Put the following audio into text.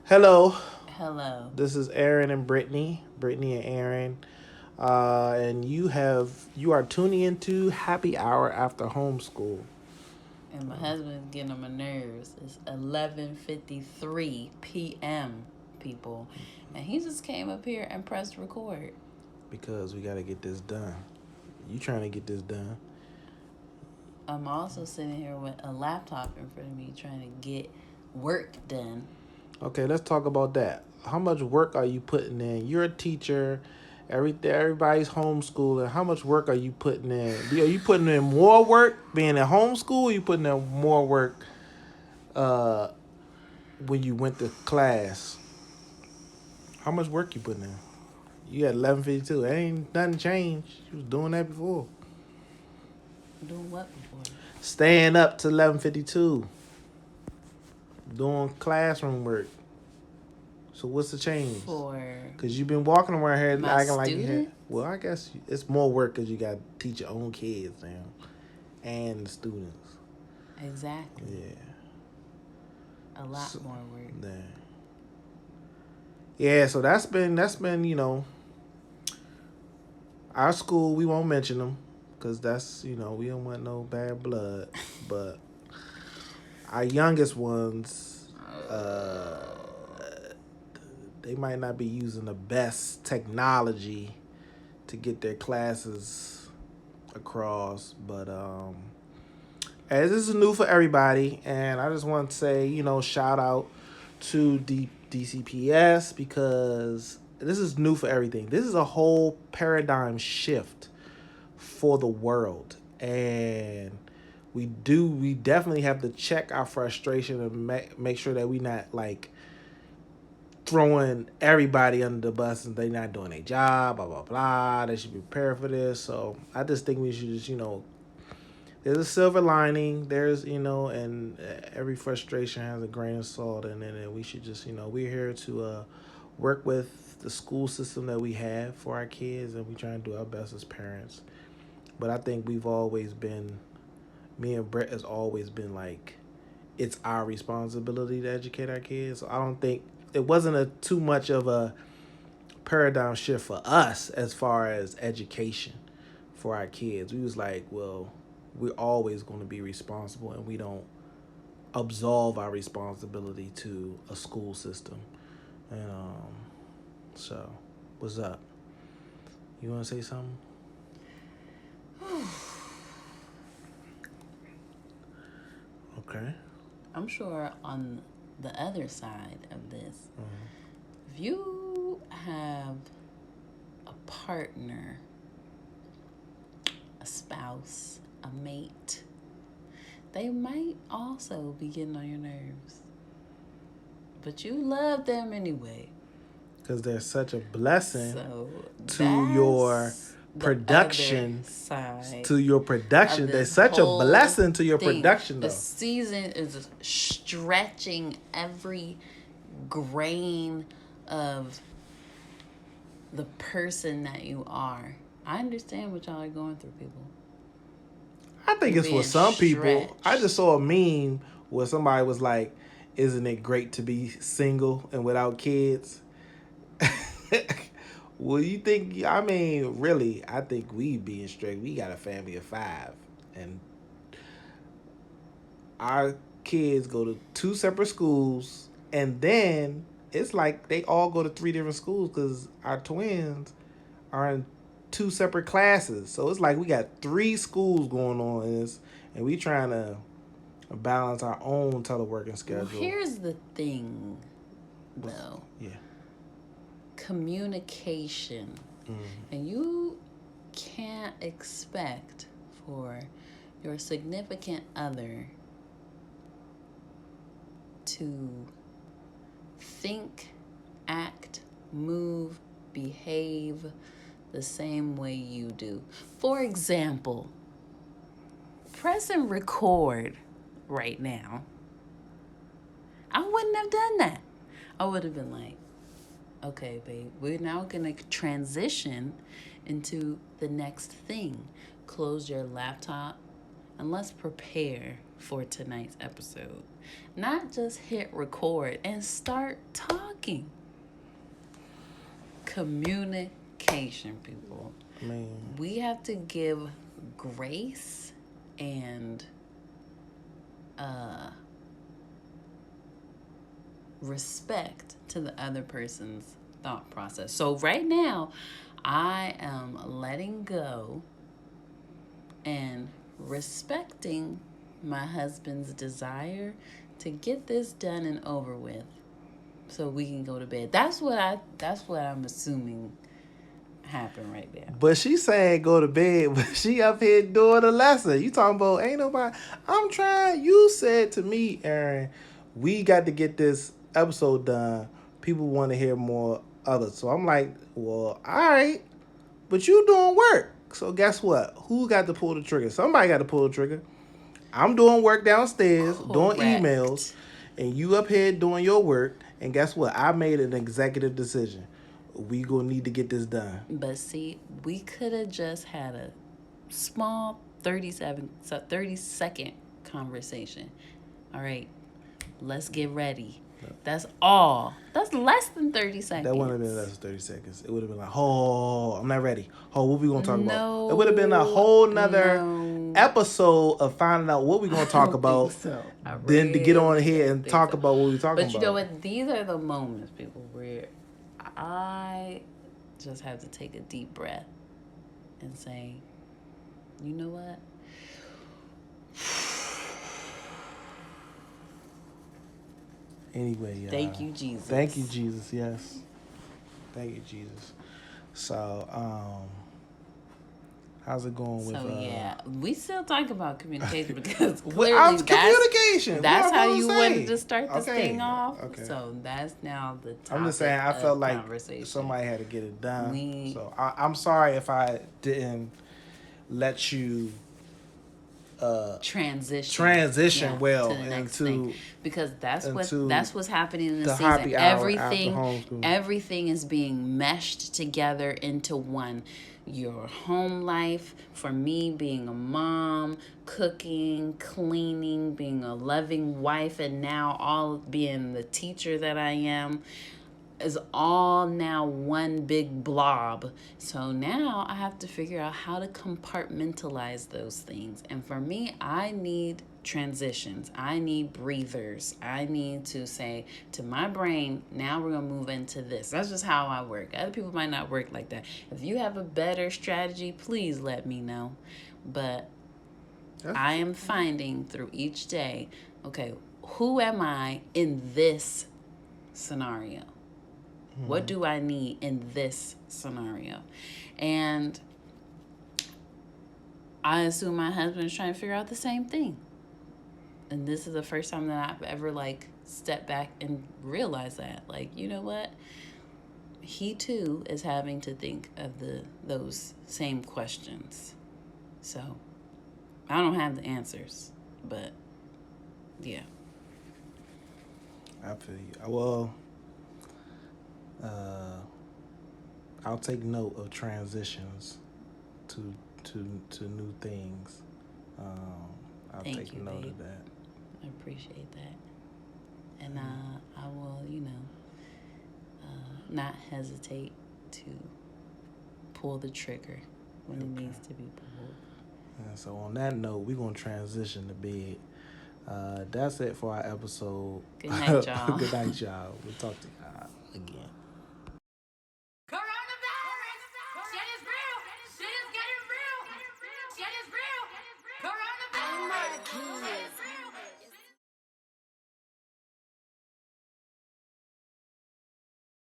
Hello, Hello. this is Aaron and Brittany and Aaron, and you are tuning into Happy Hour after homeschool. And my husband's getting on my nerves. It's 11:53 p.m. people, and he just came up here and pressed record. Because we got to get this done. You trying to get this done? I'm also sitting here with a laptop in front of me trying to get work done. Okay, let's talk about that. How much work are you putting in? You're a teacher. Everybody's homeschooling. How much work are you putting in? Are you putting in more work being at homeschool? Or you putting in more work uh, when you went to class? How much work you putting in? You got 11:52. Ain't nothing changed. You was doing that before. Doing what before? Staying up to 11:52. Doing classroom work. So what's the change? For Cause you've been walking around here my acting like you had. students? Well, I guess it's more work because you got to teach your own kids now, and the students. Exactly. Yeah. A lot So, more work. then. Yeah. So that's been our school. We won't mention them because that's we don't want no bad blood. But our youngest ones, they might not be using the best technology to get their classes across, but as this is new for everybody, and I just want to say, shout out to DCPS because this is new for everything. This is a whole paradigm shift for the world, and we definitely have to check our frustration and make sure that we not like throwing everybody under the bus and they not doing their job, blah blah blah. They should be prepared for this. So I just think we should just there's a silver lining. There's and every frustration has a grain of salt in it, and we should just we're here to work with the school system that we have for our kids, and we try and do our best as parents. But I think we've always been, me and Brett has always been like, it's our responsibility to educate our kids. So I don't think it wasn't a too much of a paradigm shift for us as far as education for our kids. We was like, well, we're always going to be responsible, and we don't absolve our responsibility to a school system. And so, what's up? You want to say something? Okay. I'm sure on the other side of this, Mm-hmm. if you have a partner, a spouse, a mate, they might also be getting on your nerves. But you love them anyway. Because they're such a blessing So to your that's the other production. side To your of production, they're this such a whole blessing to your thing. production, The though. season is stretching every grain of the person that you are. I understand what y'all are going through, people. I think You're it's for being some people. I just stretched. saw a meme where somebody was like, "Isn't it great to be single and without kids?" Well, you think? I mean, really, I think we being straight. We got a family of five, and our kids go to two separate schools, and then it's like they all go to three different schools because our twins are in two separate classes. So it's like we got three schools going on in this, and we trying to balance our own teleworking Well, schedule. here's the thing, What's, though, yeah. communication. Mm. And you can't expect for your significant other to think, act, move, behave the same way you do. For example, press and record right now. I wouldn't have done that. I would have been like, okay, babe, we're now going to transition into the next thing. Close your laptop and let's prepare for tonight's episode. Not just hit record and start talking. Communication, people. We have to give grace and respect to the other person's thought process. So right now, I am letting go and respecting my husband's desire to get this done and over with so we can go to bed. That's what I'm assuming happened right there. But she saying go to bed, but she up here doing a lesson. You talking about ain't nobody. I'm trying. You said to me, Aaron, we got to get this episode done. People want to hear more others. So I'm like, well, all right, but you doing work. So guess what? Who got to pull the trigger? Somebody got to pull the trigger. I'm doing work downstairs, doing emails, and you up here doing your work. And guess what? I made an executive decision. We gonna need to get this done. But see, we could have just had a small 30-second conversation. All right, let's get ready. That's all. That's less than 30 seconds. That wouldn't have been less than 30 seconds. It would have been like, oh, I'm not ready. Oh, what we going to talk about? It would have been a whole nother episode of finding out what we going to talk about. So. Then to get on here and talk about what we're talking about. But you know what? These are the moments, people, where I just have to take a deep breath and say, you know what? Anyway, thank you, Jesus. Thank you, Jesus. Yes. Thank you, Jesus. So, how's it going with? So yeah, we still talk about communication because clearly communication. That's how you wanted to start this thing off. Okay. So that's now the topic. I'm just saying, I felt like somebody had to get it done. So I'm sorry if I didn't let you. Transition well into because that's what's happening in the season. Everything is being meshed together into one. Your home life, for me being a mom, cooking, cleaning, being a loving wife, and now all being the teacher that I am, is all now one big blob. So now I have to figure out how to compartmentalize those things. And for me, I need transitions. I need breathers. I need to say to my brain, now we're going to move into this. That's just how I work. Other people might not work like that. If you have a better strategy, please let me know. But I am finding through each day, okay, who am I in this scenario? What do I need in this scenario? And I assume my husband is trying to figure out the same thing. And this is the first time that I've ever stepped back and realized that. You know what? He too is having to think of those same questions. So I don't have the answers, but yeah. I feel you. Well, I'll take note of transitions to new things. I'll take note of that. I appreciate that, and I will, not hesitate to pull the trigger when it needs to be pulled. And so on that note, we're gonna transition to bed. That's it for our episode. Good night, y'all. Good night, y'all. We'll talk to y'all again. Shit is getting real. Shit is real. Coronavirus.